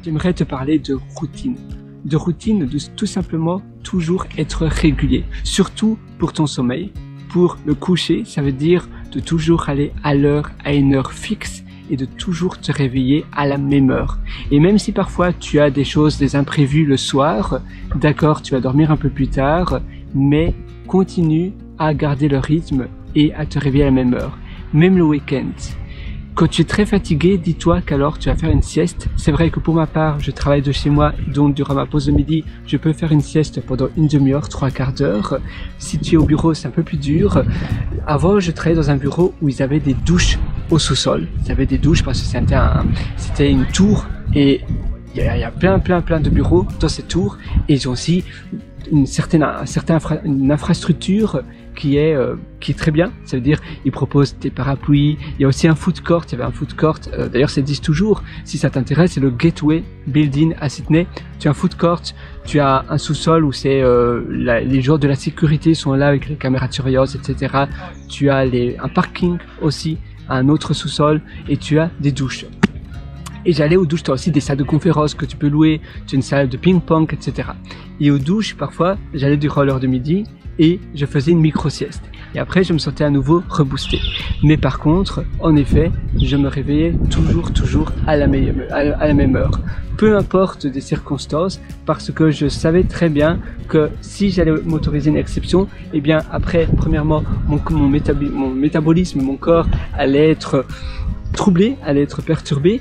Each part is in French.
j'aimerais te parler de routine. De routine, de tout simplement toujours être régulier, surtout pour ton sommeil. Pour le coucher, ça veut dire de toujours aller à l'heure, à une heure fixe et de toujours te réveiller à la même heure. Et même si parfois tu as des choses, des imprévus le soir, d'accord, tu vas dormir un peu plus tard, mais continue à garder le rythme et à te réveiller à la même heure. Même le week-end. Quand tu es très fatigué, dis-toi qu'alors tu vas faire une sieste. C'est vrai que pour ma part, je travaille de chez moi, donc durant ma pause de midi, je peux faire une sieste pendant une demi-heure, 3/4 d'heure. Si tu es au bureau, c'est un peu plus dur. Avant, je travaillais dans un bureau où ils avaient des douches au sous-sol. Ils avaient des douches parce que c'était une tour et il y a plein de bureaux dans cette tour et ils ont aussi une infrastructure qui est très bien. Ça veut dire ils proposent des parapluies, il y a aussi un food court, il y avait un food court, d'ailleurs ça existe toujours, si ça t'intéresse, c'est le Gateway Building à Sydney. Tu as un food court, tu as un sous-sol où c'est les gens de la sécurité sont là avec les caméras de surveillance, etc. Tu as un parking aussi, un autre sous-sol et tu as des douches. Et j'allais aux douches, tu as aussi des salles de conférences que tu peux louer, tu as une salle de ping-pong, etc. Et aux douches, parfois, j'allais durant l'heure de midi et je faisais une micro-sieste. Et après, je me sentais à nouveau reboosté. Mais par contre, en effet, je me réveillais toujours à la même heure. Peu importe des circonstances, parce que je savais très bien que si j'allais m'autoriser une exception, eh bien après, premièrement, mon métabolisme, mon corps allait être troublé, allait être perturbé,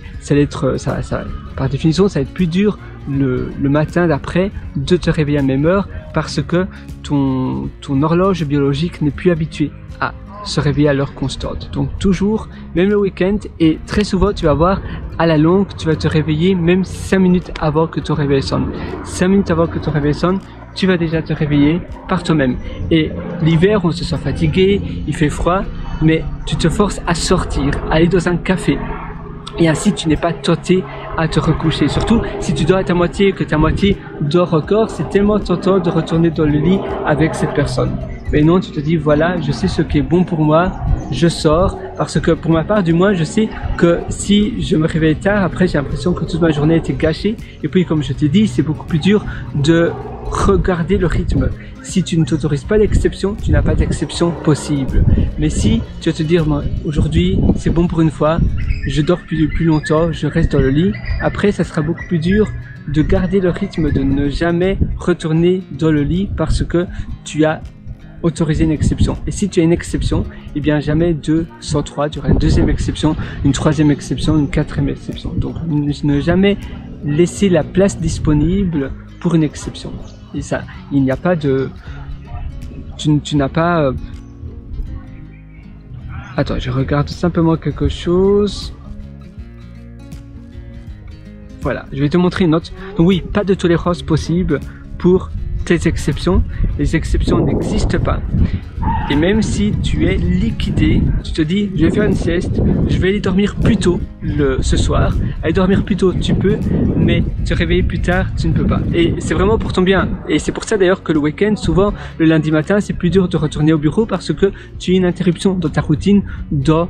par définition, ça va être plus dur le matin d'après de te réveiller à la même heure parce que ton horloge biologique n'est plus habituée à se réveiller à l'heure constante. Donc toujours, même le week-end, et très souvent tu vas voir, à la longue, tu vas te réveiller même 5 minutes avant que ton réveil sonne. 5 minutes avant que ton réveil sonne, tu vas déjà te réveiller par toi-même. Et l'hiver, on se sent fatigué, il fait froid, mais tu te forces à sortir, à aller dans un café. Et ainsi, tu n'es pas tenté à te recoucher. Surtout, si tu dors à ta moitié et que ta moitié dort encore, c'est tellement tentant de retourner dans le lit avec cette personne. Mais non, tu te dis, voilà, je sais ce qui est bon pour moi, je sors. Parce que pour ma part, du moins, je sais que si je me réveille tard, après, j'ai l'impression que toute ma journée était gâchée. Et puis, comme je t'ai dit, c'est beaucoup plus dur de regarder le rythme. Si tu ne t'autorises pas d'exception, tu n'as pas d'exception possible. Mais si tu vas te dire, moi, aujourd'hui, c'est bon pour une fois, je dors plus longtemps, je reste dans le lit, après, ça sera beaucoup plus dur de garder le rythme, de ne jamais retourner dans le lit parce que tu as autorisé une exception. Et si tu as une exception, eh bien jamais 2 sans 3, tu auras une deuxième exception, une troisième exception, une quatrième exception. Donc ne jamais laisser la place disponible pour une exception. Et ça, il n'y a pas de... Tu n'as pas... Attends, je regarde simplement quelque chose. Voilà, je vais te montrer une note. Donc oui, pas de tolérance possible pour tes exceptions. Les exceptions n'existent pas. Et même si tu es liquidé, tu te dis, je vais faire une sieste, je vais aller dormir plus tôt ce soir. Aller dormir plus tôt, tu peux, mais te réveiller plus tard, tu ne peux pas. Et c'est vraiment pour ton bien. Et c'est pour ça d'ailleurs que le week-end, souvent, le lundi matin, c'est plus dur de retourner au bureau parce que tu as une interruption dans ta routine, dans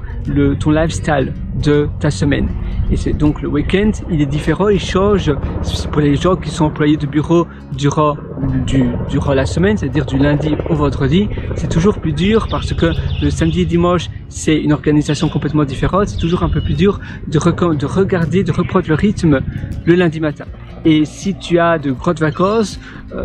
ton lifestyle de ta semaine. Et c'est donc le week-end, il est différent, il change. C'est pour les gens qui sont employés de bureau durant la semaine, c'est-à-dire du lundi au vendredi, c'est toujours plus dur parce que le samedi et dimanche, c'est une organisation complètement différente. C'est toujours un peu plus dur de regarder, de reprendre le rythme le lundi matin. Et si tu as de grandes vacances,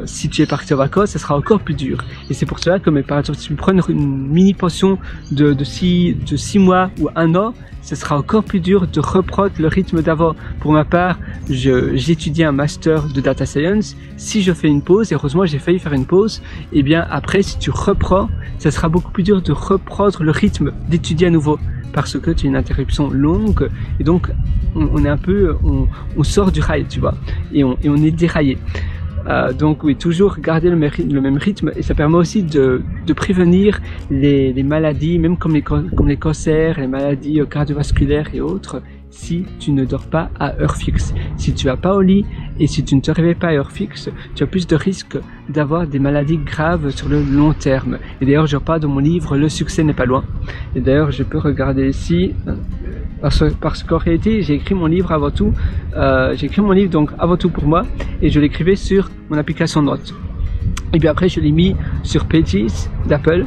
si tu es parti en vacances, ça sera encore plus dur. Et c'est pour cela que, par exemple, si tu prends une mini pension de 6 mois ou 1 an, ce sera encore plus dur de reprendre le rythme d'avant. Pour ma part, j'étudie un master de data science. Si je fais une pause, et heureusement j'ai failli faire une pause, et bien après, si tu reprends, ça sera beaucoup plus dur de reprendre le rythme, d'étudier à nouveau. Parce que tu as une interruption longue, et donc on est un peu, on sort du rail, tu vois, et on est déraillé. Donc oui, toujours garder le même rythme, et ça permet aussi de prévenir les maladies, même comme les cancers, les maladies cardiovasculaires et autres, si tu ne dors pas à heure fixe. Si tu vas pas au lit et si tu ne te réveilles pas à heure fixe, tu as plus de risques d'avoir des maladies graves sur le long terme. Et d'ailleurs, je parle dans mon livre « Le succès n'est pas loin ». Et d'ailleurs, je peux regarder ici. Parce qu'en réalité, j'ai écrit mon livre avant tout, donc avant tout pour moi, et je l'écrivais sur mon application Notes. Et puis après, je l'ai mis sur Pages d'Apple.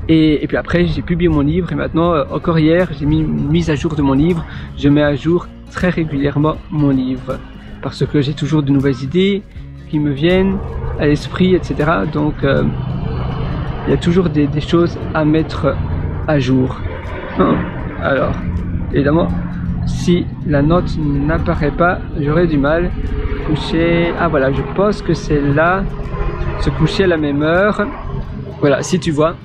Et puis après, j'ai publié mon livre et maintenant, encore hier, j'ai mis une mise à jour de mon livre. Je mets à jour très régulièrement mon livre parce que j'ai toujours de nouvelles idées qui me viennent à l'esprit, etc. Donc, il y a toujours des choses à mettre à jour. Alors, évidemment, si la note n'apparaît pas, j'aurai du mal. Coucher, ah voilà, je pense que c'est là, se coucher à la même heure. Voilà, si tu vois.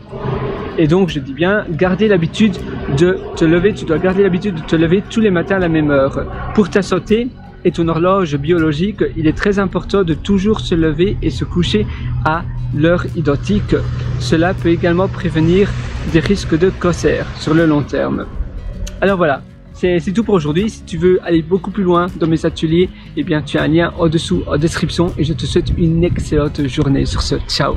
Et donc, je dis bien, garder l'habitude de te lever. Tu dois garder l'habitude de te lever tous les matins à la même heure. Pour ta santé et ton horloge biologique, il est très important de toujours se lever et se coucher à l'heure identique. Cela peut également prévenir des risques de cancer sur le long terme. Alors voilà, c'est tout pour aujourd'hui. Si tu veux aller beaucoup plus loin dans mes ateliers, eh bien, tu as un lien en dessous en description et je te souhaite une excellente journée sur ce. Ciao!